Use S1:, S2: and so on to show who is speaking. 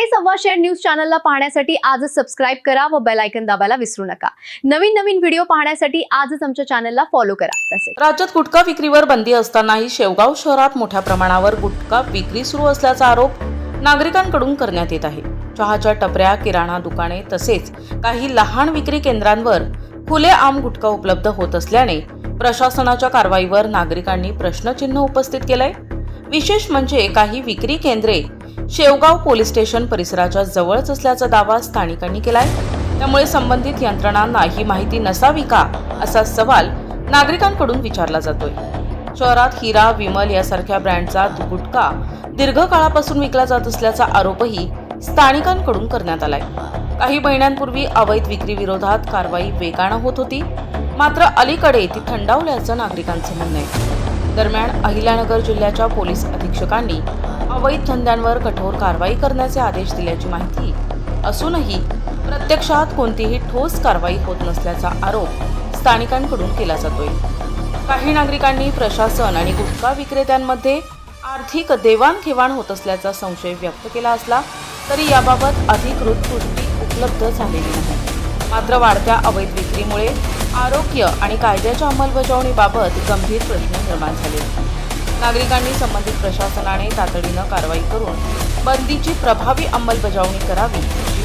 S1: मराठी संवाद share news चॅनलला पाहण्यासाठी आजच सबस्क्राइब करा व बेल आयकॉन दाबायला विसरू नका। नवीन व्हिडिओ पाहण्यासाठी आजच आमच्या चॅनलला फॉलो करा। तसेच
S2: राज्यात गुटखा विक्रीवर बंदी असतानाही शेवगाव शहरात मोठ्या प्रमाणावर गुटखा विक्री सुरू असल्याचा आरोप नागरिकांकडून करण्यात येत आहे। चहाच्या टपऱ्या, किराणा दुकाने तसेच काही लहान विक्री केंद्रांवर खुलेआम गुटखा उपलब्ध होत असल्याने प्रशासनाच्या कारवाईवर नागरिकांनी प्रश्नचिन्ह उपस्थित केलंय। विशेष म्हणजे काही विक्री केंद्रे शेवगाव पोलीस स्टेशन परिसराच्या जवळच असल्याचा दावा स्थानिकांनी केलाय। त्यामुळे संबंधित यंत्रणांना ही माहिती नसावी का असा सवाल नागरिकांकडून विचारला जातोय। शहरात हिरा, विमल यासारख्या ब्रँडचा गुटखा दीर्घ काळापासून विकला जात असल्याचा आरोपही स्थानिकांकडून करण्यात आलाय। काही महिन्यांपूर्वी अवैध विक्री विरोधात कारवाई वेगानं होत होती, मात्र अलीकडे ती थंडावल्याचं नागरिकांचं म्हणणं आहे। दरम्यान अहिल्यानगर जिल्ह्याच्या पोलीस अधीक्षकांनी अवैध धंद्यांवर कठोर कारवाई करण्याचे आदेश दिल्याची माहिती असूनही प्रत्यक्षात कोणतीही ठोस कारवाई होत नसल्याचा आरोप स्थानिकांकडून केला जातोय। काही नागरिकांनी प्रशासन आणि गुटखा विक्रेत्यांमध्ये आर्थिक देवाणघेवाण होत असल्याचा संशय व्यक्त केला असला तरी याबाबत अधिकृत पुष्टी उपलब्ध झालेली नाही। मात्र वाढत्या अवैध विक्रीमुळे आरोग्य आणि कायद्याच्या अंमलबजावणीबाबत गंभीर प्रश्न निर्माण झाले। नागरिकांनी संबंधित प्रशासनाने तातडीनं कारवाई करून बंदीची प्रभावी अंमलबजावणी करावी अशी